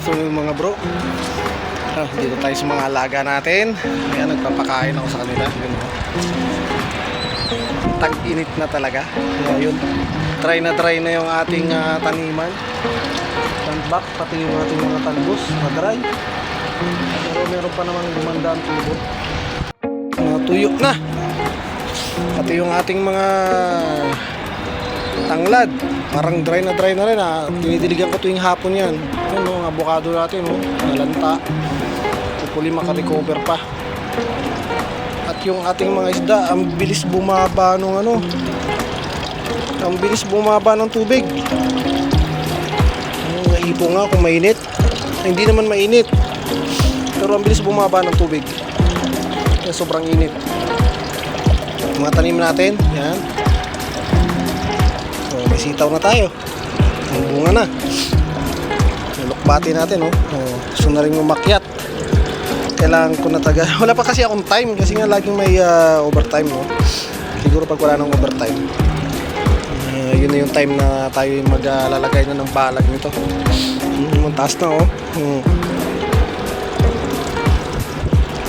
So yung mga bro, dito tayo sa mga alaga natin. Ayan, nagpapakain ako sa kanila. Yun, tag-init na talaga. Kaya yun, try na yung ating taniman. Sandbox, pati yung ating mga talbos na dry. Pero meron pa namang gumandaan tubo. Mga tuyo na. Pati yung ating mga tanglad, parang dry na rin. Dinidiligan ko tuwing hapon yan. Yun, ang avocado natin, nalanta. Hopefully makarecover pa. At yung ating mga isda, ang bilis bumaba ng ang bilis bumaba ng tubig. Naipo nga kung mainit. Hindi naman mainit, pero ang bilis bumaba ng tubig. Kaya sobrang init. Mga tanim natin, yan. So, may sitaw na tayo. Ang bunga na. Lukbati natin, gusto na rin umakyat. Kailangan ko na wala pa kasi akong time kasi nga laging may overtime, siguro pag wala ng overtime, yun na yung time na tayo maglalagay na ng balag nito. Ang taas na,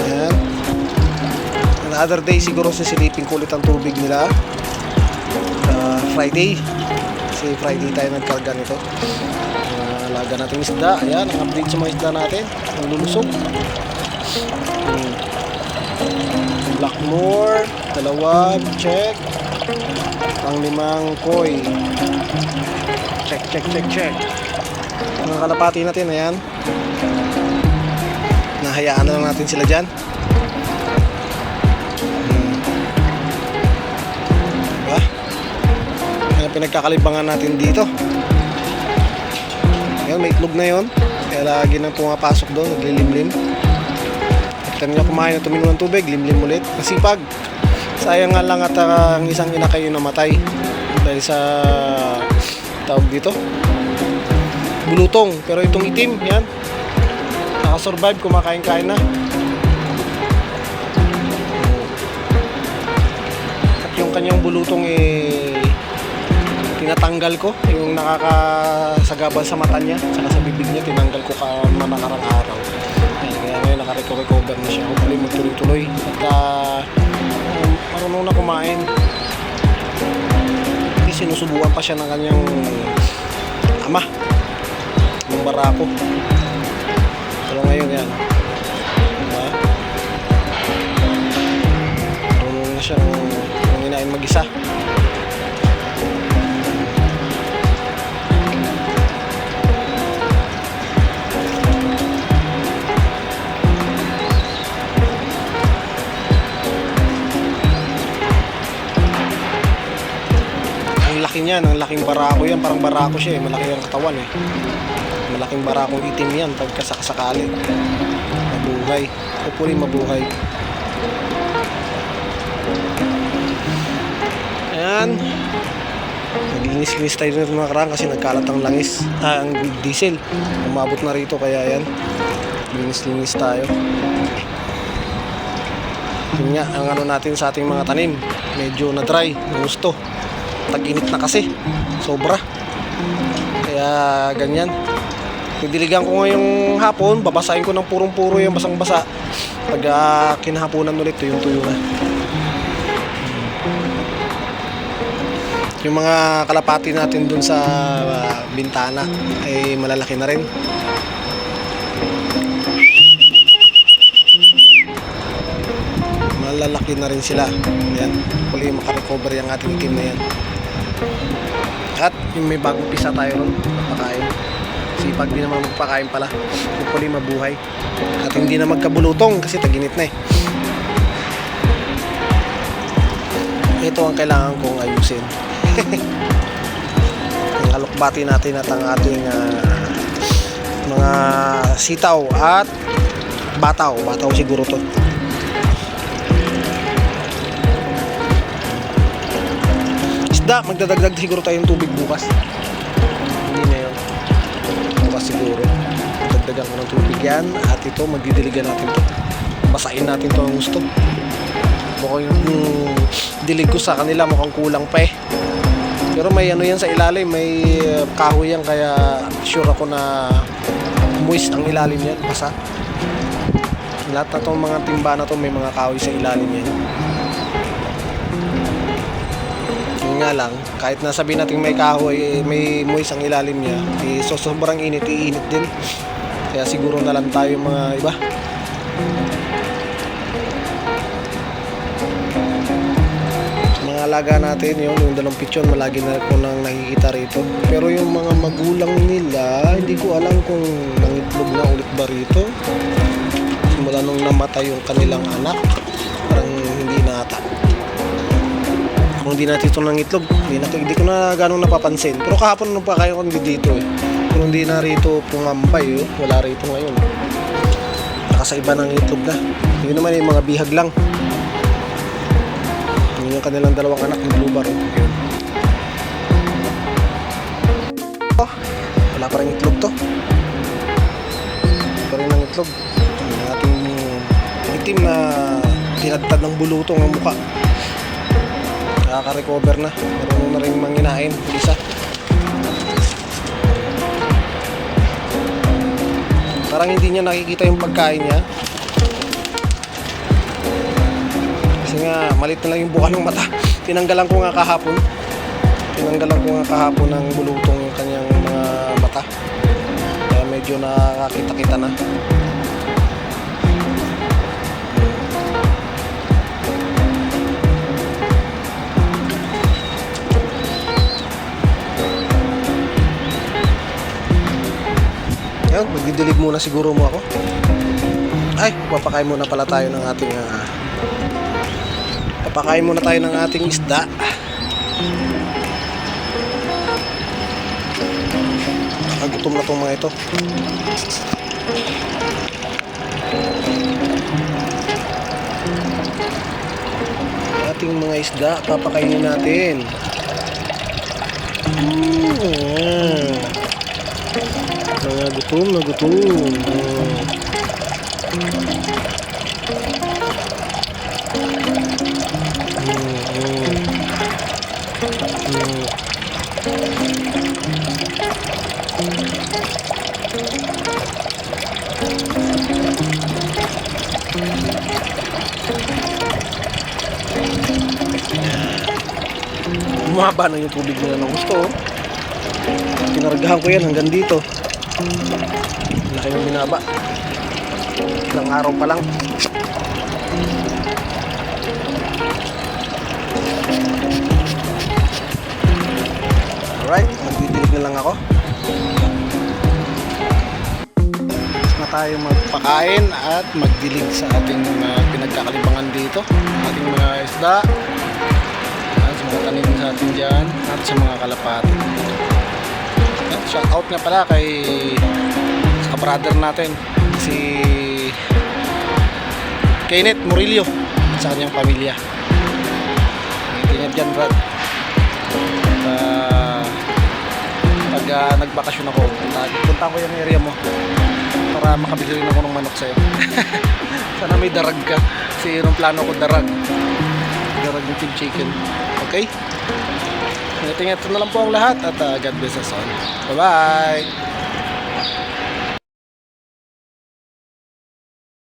ayan. Another day siguro sisilipin ko ulit ang tubig nila. Friday, kasi Friday tayo nagkarga nito. Alaga natin isda. Ayan, ang update sa mga isda natin, ang lulusog. Blackmore, 2, check. Ang 5, koi. Check. Mga kalapati natin, ayan. Nahayaan na lang natin sila dyan. Diba? Ayan, pinagkakalibangan natin dito. Ayan, may itlog na yun. Kaya lagi nang pumapasok doon, naglilimlim. Kita nila kumain na tuminom ng tubig, limlim ulit. Masipag. Sayang nga lang at ang isang inakay yung namatay dahil sa tawag dito, bulutong. Pero itong itim, yan, nakasurvive, kumakain-kain na. At yung kanyang bulutong tinatanggal ko, yung nakakasagabal sa mata niya saka sa bibig niya, tinanggal ko nakarang araw. Kaya ngayon nakarecover na siya. Hopefully magtuloy-tuloy at marunong na kumain. Kasi sinusubukan pa siya ng kanyang ama, ng barako. Pero ngayon yan, diba? Marunong na siya ng inain mag-isa. Ang laking barako yan, parang barako siya, malaki ang katawan, malaking barakong itim yan pagkasakasakali. Mabuhay, hopefully mabuhay. Ayan, naglinis-linis tayo nito mga karang kasi nagkalat ang langis, ang diesel umabot na rito, kaya yan, linis-linis tayo. Yun nga, ang natin sa ating mga tanim, medyo na dry, gusto. Tag-init na kasi, sobra. Kaya ganyan. Pidiligan ko ngayong hapon, babasahin ko ng purong-puro yung basang-basa. Pag kinahaponan ulit, tuyong-tuyo na. Yung mga kalapati natin dun sa bintana ay malalaki na rin. Malalaki na rin sila. Ayan, huli makarecover yung ating team na yan. At yung may bagong pisa tayo ron, magpakain. Sipag din naman magpakain pala. Hopefully mabuhay. At hindi na magkabulutong kasi taginit na Ito ang kailangan kong ayusin. Ang kalukbati natin at ang ating mga sitaw at bataw. Bataw siguro to. Magdadagdag siguro tayong tubig bukas. Hindi na yun. Bukas siguro dagdagan ko ng tubig yan. At ito, magdidiligan natin to. Basahin natin to ang gusto. Mukhang yung dilig ko sa kanila mukhang kulang pa Pero may yan sa ilalim, may kahoy yan, kaya sure ako na moist ang ilalim yan, basa. Lahat na itong mga timba na to may mga kahoy sa ilalim yan. Yun nga lang, kahit nasabihin natin may kahoy, may moist ang ilalim niya, so sobrang init, iinit din. Kaya siguro na lang tayo mga iba. Mga alaga natin yung dalawang pichon, malagi na ko nang nakikita rito. Pero yung mga magulang nila, hindi ko alam kung nangitlog na ulit ba rito. Simula nung namatay yung kanilang anak, parang hindi na ata. Kung hindi natin ito nangitlog, hindi ko na ganong napapansin. Pero kahapon nung pa kayo kung dito kung hindi na rito pumambay, wala rito ngayon. Nakasa iba ng itlog na. Yun naman yung mga bihag lang. Yung kanilang dalawang anak ng blue bar. Wala pa rin itlog to. Pa rin ang itlog. Yung ating itim na tinadtad ng bulutong ang mukha. Nakaka-recover na. Meron na rin manginain. Isa. Parang hindi niya nakikita yung pagkain niya. Kasi nga, malit na lang yung buka ng mata. Tinanggalan ko nga kahapon ng bulutong yung kanyang mga mata. Kaya medyo nakakita-kita na. Yan, magdidilig muna siguro mo ako. Ay, papakain muna pala tayo ng ating papakain muna tayo ng ating isda. Nakagutom na itong mga ito. Ating mga isda, papakainin natin. Na gutom. Bumaba na yung tubig nila ng gusto. Pinaragahan ko yan hanggang dito. Laki ng binaba. Ilang araw pa lang. Alright, magdidilig na lang ako. Na tayo magpakain at magdilig sa ating pinagkakalibangan dito. Ating mga isda. At sa mga tanim sa atin dyan. At sa mga kalapati. Shout out nga pala kay sa brother natin si Kenneth Murillo at sa kanyang pamilya. Ingat dyan, Brad. Pag nagbakasyon ako, punta ko yung area mo para makabili rin ako ng manok sa'yo. Sana may darag ka kasi yun ang plano ko, darag yung team chicken. Okay? Ito na lang po ang lahat at God bless us all. Bye-bye!